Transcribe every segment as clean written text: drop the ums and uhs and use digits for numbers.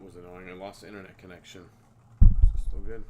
was annoying. I lost the internet connection. Is it still good?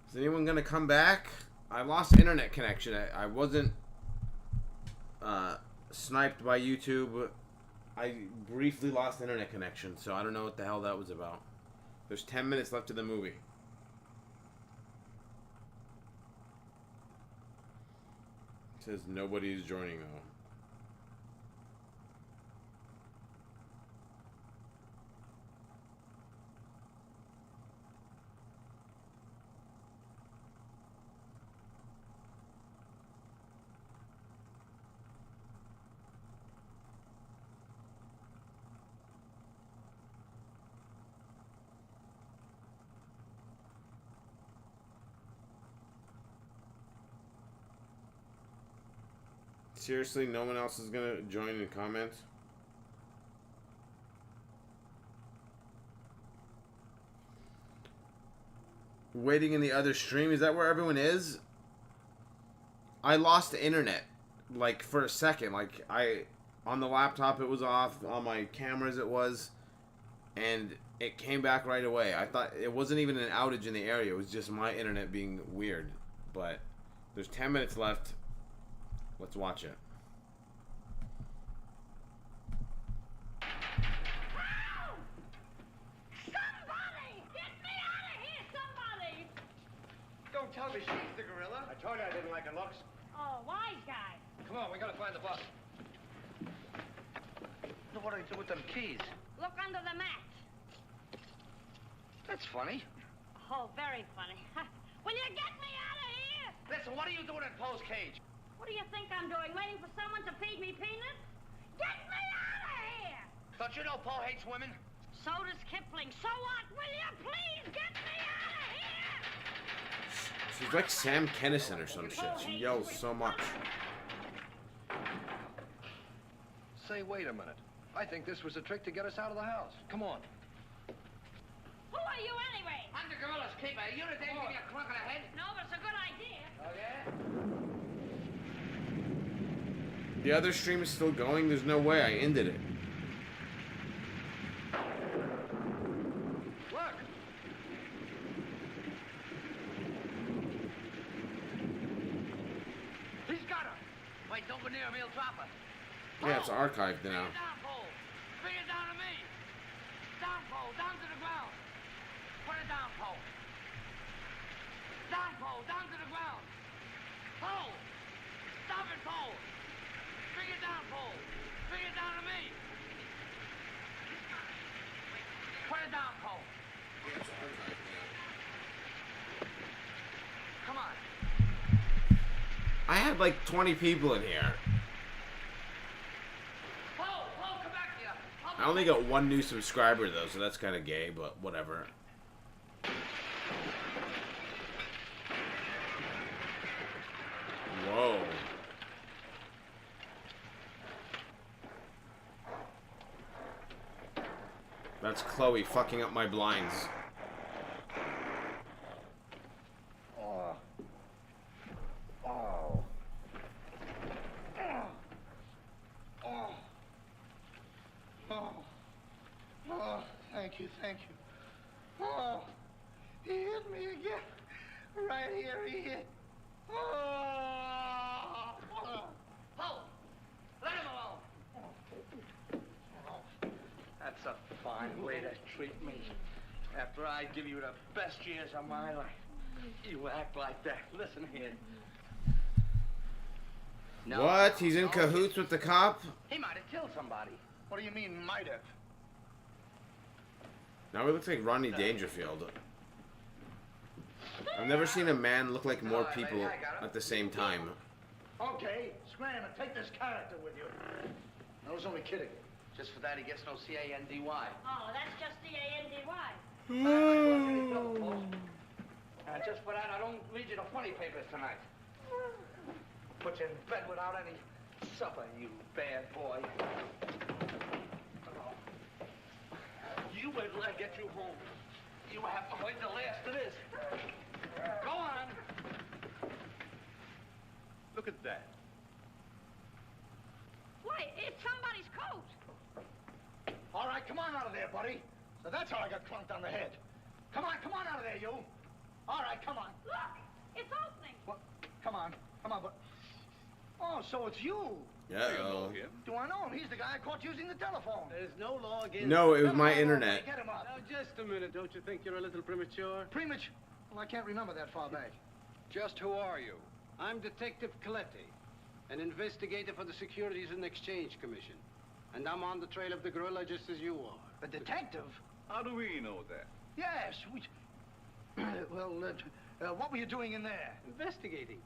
Is anyone gonna come back? I lost internet connection. I wasn't sniped by YouTube. I briefly lost internet connection, so I don't know what the hell that was about. There's 10 minutes left of the movie. It says nobody's joining though. Seriously, no one else is gonna join and comment? Waiting in the other stream? Is that where everyone is? I lost the internet, like, for a second. Like, on the laptop it was off, on my cameras it was, and it came back right away. I thought it wasn't even an outage in the area, it was just my internet being weird. But there's 10 minutes left. Let's watch it. Somebody! Get me out of here, somebody! Don't tell me she's the gorilla. I told you I didn't like her looks. Oh, wise guy. Come on, we gotta find the bus. So what do I do with them keys? Look under the mat. That's funny. Oh, very funny. Will you get me out of here? Listen, what are you doing in Poe's cage? What do you think I'm doing? Waiting for someone to feed me peanuts? Get me out of here! Don't you know Poe hates women? So does Kipling. So what? Will you please get me out of here? She's like Sam Kinison or some shit. She yells so much. Say, wait a minute. I think this was a trick to get us out of the house. Come on. Who are you anyway? I'm the gorilla's keeper. You the dame give me a clunk on the head? No, but it's a good idea. Oh, yeah? The other stream is still going? There's no way. I ended it. Look! He's got her! Wait, don't go near him, he'll drop her. Yeah, it's archived now. Bring it down, Poe! Bring it down to me! Down, Poe! Down to the ground! Put it down, Poe! Down, Poe! Down to the ground! Poe! Stop it, Poe! Bring it down, Poe! Bring it down to me! Put it down, Poe! Come on! I had like 20 people in here. Poe! Poe, come back here! I only got one new subscriber though, so that's kind of gay, but whatever. Whoa. That's Chloe fucking up my blinds. Oh. Oh. Oh. Oh. Oh. Thank you, thank you. Oh. He hit me again. Right here, he hit. Oh. Poe! Let him alone! That's a fine way to treat me. After I give you the best years of my life, you act like that. Listen here. No, What? He's in no, cahoots with the cop? He might have killed somebody. What do you mean, might have? Now he looks like Rodney Dangerfield. I've never seen a man look like more people at the same time. Okay, scram and take this character with you. I was only kidding. Just for that, he gets no C-A-N-D-Y. Oh, that's just C-A-N-D-Y. Just for that, I don't read you the funny papers tonight. Put you in bed without any supper, you bad boy. You wait till I get you home. You have to wait the last of this. Go on. Look at that. Why, it's somebody's coat. All right, come on out of there, buddy. So that's how I got clunked on the head. Come on out of there, you. All right, come on. Look, it's opening. What? Come on, but... Oh, so it's you. Uh-oh. Do I know him? He's the guy I caught using the telephone. There's no law against... No, it was Come my on, internet. Get him up. Now, just a minute. Don't you think you're a little premature? Premature. Well, I can't remember that far back. Just who are you? I'm Detective Coletti, an investigator for the Securities and Exchange Commission. And I'm on the trail of the gorilla just as you are. A detective? How do we know that? Yes. Well, what were you doing in there? Investigating.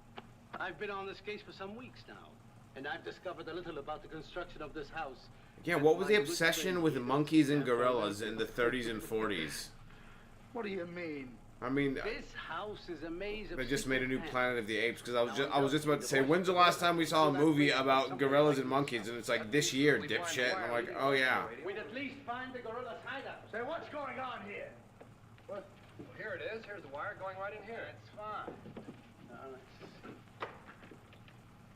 I've been on this case for some weeks now, and I've discovered a little about the construction of this house. Yeah, what was the obsession with monkeys and gorillas in the 30s and 40s? What do you mean? I mean, This house is a maze of... they just made a new secret Planet of the Apes, because I was just about to say, when's the last time we saw a movie about gorillas and monkeys? And it's like, this year, dipshit. And I'm like, oh yeah. We'd at least find the gorilla's hideout. Say, what's going on here? Well, here it is. Here's the wire going right in here. It's fine.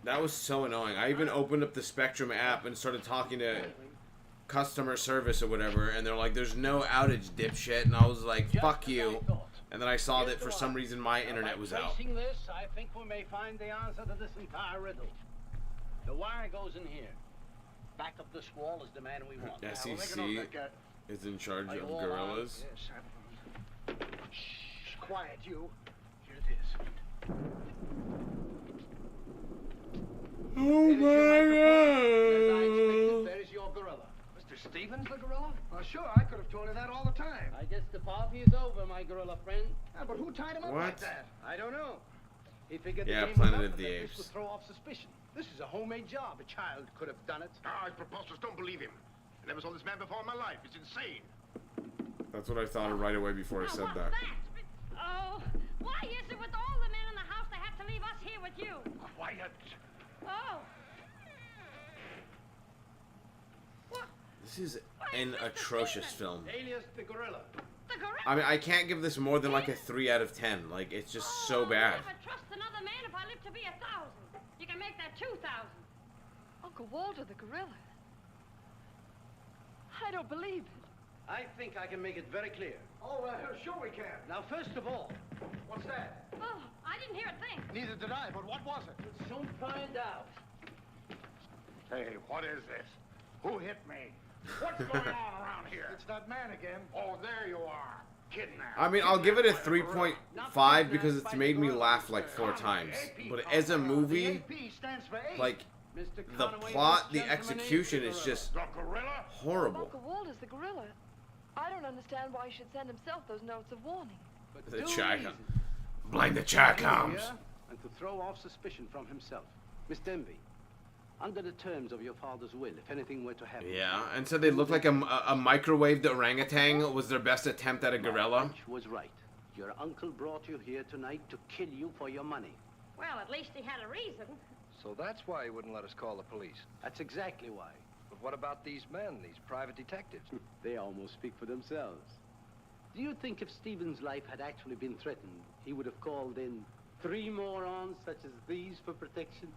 That was so annoying. I even opened up the Spectrum app and started talking to customer service or whatever, and they're like, there's no outage, dipshit. And I was like, fuck you. And then I saw that for some reason my internet was out. Tracing this, I think we may find the answer to this entire riddle. The wire goes in here. Back up this wall is the man we want. SEC is in charge Are you of all gorillas. Yes, Shh, quiet, you. Here it is. Oh There's your microphone. As I expected, my there's your gorilla. Mr. Stevens, the gorilla? Well, sure, I could have told you that all the time. I guess the party is over, my gorilla friend. Yeah, but who tied him up What? like that? I don't know. He figured Yeah, the game Planet was of up the and that Apes. This would throw off suspicion. This is a homemade job. A child could have done it. Ah, it's preposterous. Don't believe him. I never saw this man before in my life. It's insane. That's what I thought right away before I said What's that. Oh, why is it with all the men in the house they have to leave us here with you? Quiet. Oh. What? This is an atrocious film. Alias the gorilla. The gorilla? I mean, I can't give this more than like a 3 out of 10. Like, it's just so bad. I'll never trust another man if I live to be 1,000. You can make that 2,000. Uncle Walter, the gorilla. I don't believe it. I think I can make it very clear. Oh, sure we can. Now, first of all, What's that? Oh, I didn't hear a thing. Neither did I, but what was it? we'll soon find out. Hey, what is this? Who hit me? What's going on around here? It's that man again. Oh, there you are. Kidnapped. I mean, I'll give it a 3.5 because it's made me laugh like 4 times. But as a The movie, AP stands for ape. like, Mr. the Conway, plot, this the gentleman execution is is the just The gorilla? horrible. Uncle Walter's the gorilla. I don't understand why he should send himself those notes of warning. But The two check. reasons. Blame the check hounds. Here, and to throw off suspicion from himself. Miss Denby, under the terms of your father's will, if anything were to happen... Yeah, and so they look like a microwaved orangutan was their best attempt at a My gorilla. hunch was right. Your uncle brought you here tonight to kill you for your money. Well, at least he had a reason. So that's why he wouldn't let us call the police. That's exactly why. But what about these men, these private detectives? They almost speak for themselves. Do you think if Stephen's life had actually been threatened, he would have called in 3 morons such as these for protection?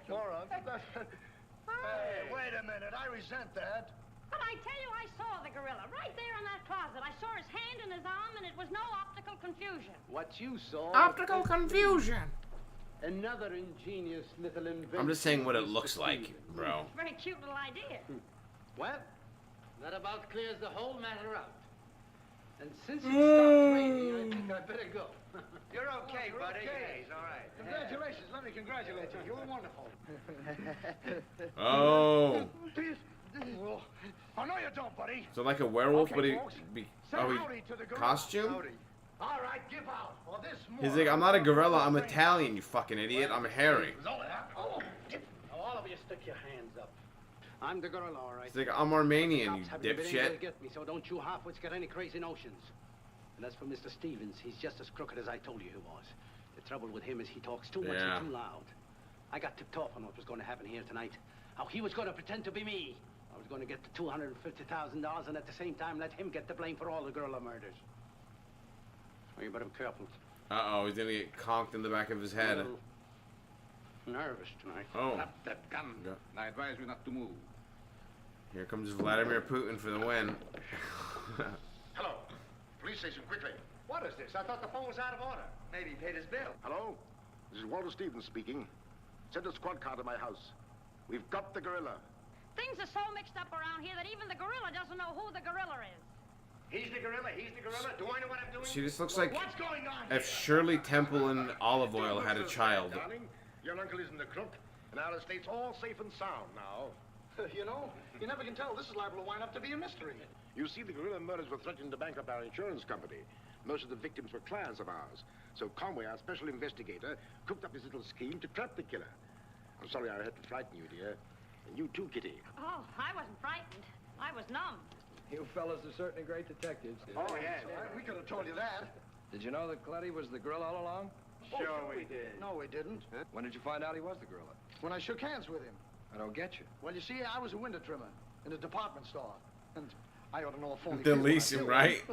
Morons? Hey, wait a minute. I resent that. But I tell you, I saw the gorilla right there in that closet. I saw his hand and his arm, and it was no optical confusion. What you saw... Optical confusion. Another ingenious little invention. I'm just saying what it of Mr. looks like, Stephen. bro. Very cute little idea. Well, that about clears the whole matter out. And since it stopped raining, I think I better go. You're okay, You're buddy. okay. Yeah, he's all right. Congratulations. Let me congratulate you. You were wonderful. Oh. Oh, no, you don't, buddy. So like a werewolf, Okay, but he folks. be Say oh, howdy to the he gorilla. costume? Howdy. All right, give out. Well, this He's like, I'm not a gorilla, I'm Italian, you fucking idiot. I'm hairy. Oh, Now, all of you stick your hands up. I'm the gorilla, all right. He's like, I'm Armenian, you Cops haven't been able to dipshit. get me, so don't you half-wits get any crazy notions. And as for Mr. Stevens, he's just as crooked as I told you he was. The trouble with him is he talks too much Yeah. and too loud. I got tipped off on what was going to happen here tonight. How he was going to pretend to be me. I was going to get the $250,000 and at the same time let him get the blame for all the gorilla murders. So you better be careful. Uh-oh, he's gonna get conked in the back of his I'm a head. little nervous tonight. Oh, Drop that gun. Yeah. I advise you not to move. here comes Vladimir Putin for the win. Hello. Police station, quickly. What is this? I thought the phone was out of order. Maybe he paid his bill. Hello? This is Walter Stevens speaking. Send a squad car to my house. We've got the gorilla. Things are so mixed up around here that even the gorilla doesn't know who the gorilla is. He's the gorilla. He's the gorilla. Do I know what I'm doing? She just looks like what's going on if Shirley Temple and Olive Oil had a child. Darling, your uncle isn't a crook, and our estate's all safe and sound now. You know, you never can tell. This is liable to wind up to be a mystery. You see, the gorilla murders were threatening to bankrupt our insurance company. Most of the victims were clients of ours. So Conway, our special investigator, cooked up this little scheme to trap the killer. I'm sorry I had to frighten you, dear. And you too, Kitty. Oh, I wasn't frightened. I was numb. You fellas are certainly great detectives. Oh, yeah. We could have told you that. Did you know that Cletty was the gorilla all along? Sure we did. No, we didn't. When did you find out he was the gorilla? When I shook hands with him. I don't get you. Well, you see, I was a window trimmer in a department store. And I ought to know a phony Delete feel him, when I right?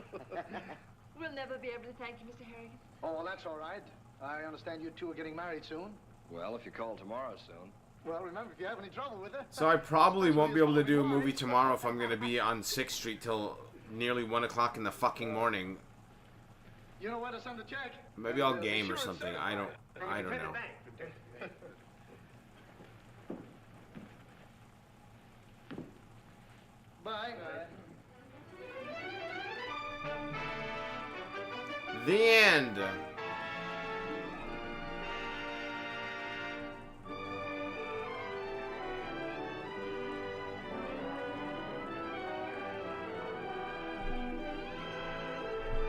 We'll never be able to thank you, Mr. Harrigan. Oh, well, that's all right. I understand you two are getting married soon. Well, if you call tomorrow soon. Well, remember, if you have any trouble with it... So I probably won't be able to do a movie tomorrow if I'm gonna be on 6th Street till nearly 1 o'clock in the fucking morning. You know where to send the check? Maybe I'll game or something. I don't know. Bye. The end.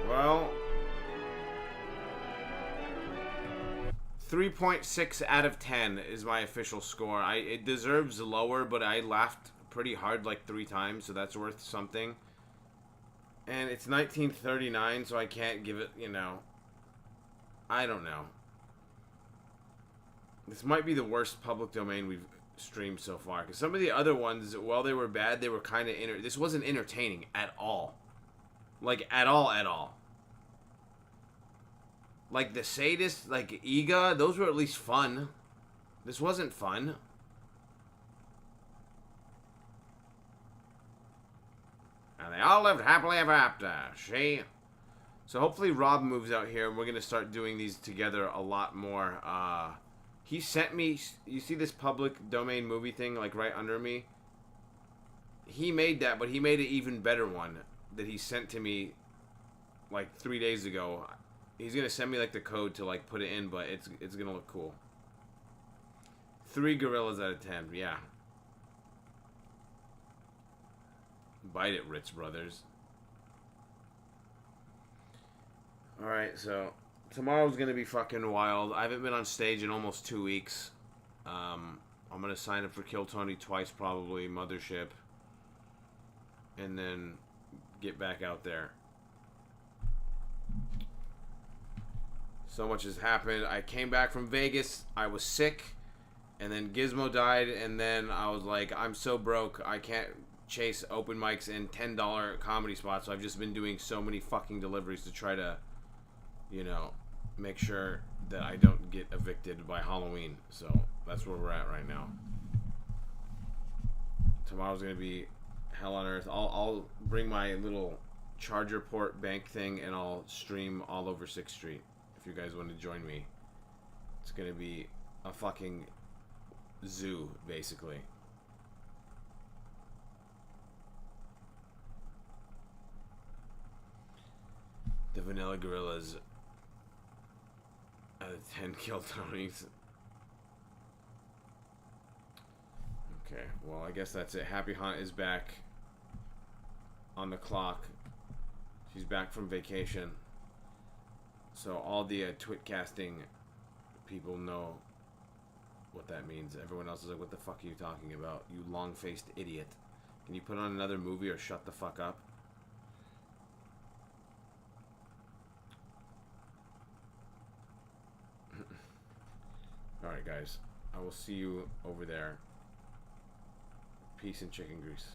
Well, 3.6 out of 10 is my official score. It deserves lower, but I laughed pretty hard like 3 times, so that's worth something. And it's 1939, so I can't give it, you know, I don't know. This might be the worst public domain we've streamed so far. Because some of the other ones, while they were bad, they were kind of... This wasn't entertaining at all. Like, at all. Like, the Sadist, like, Iga, those were at least fun. This wasn't fun. And they all lived happily ever after, see? So hopefully Rob moves out here and we're going to start doing these together a lot more. He sent me, you see this public domain movie thing like right under me? He made that, but he made an even better one that he sent to me like 3 days ago. He's going to send me like the code to like put it in, but it's going to look cool. 3 gorillas out of 10, yeah. Bite it, Ritz Brothers. Alright, so tomorrow's gonna be fucking wild. I haven't been on stage in almost 2 weeks. I'm gonna sign up for Kill Tony twice, probably, Mothership. And then get back out there. So much has happened. I came back from Vegas. I was sick. And then Gizmo died. And then I was like, I'm so broke. I can't chase open mics and $10 comedy spots. So I've just been doing so many fucking deliveries to try to, you know, make sure that I don't get evicted by Halloween. So that's where we're at right now. Tomorrow's gonna be hell on earth. I'll bring my little charger port bank thing and I'll stream all over 6th Street if you guys want to join me. It's gonna be a fucking zoo, basically. vanilla gorillas out of 10 kill Tonys. Okay, well, I guess that's it. Happy Hunt is back on the clock. She's back from vacation. So all the twitcasting people know what that means. Everyone else is like, what the fuck are you talking about? You long-faced idiot. Can you put on another movie or shut the fuck up? Alright, guys. I will see you over there. Peace and chicken grease.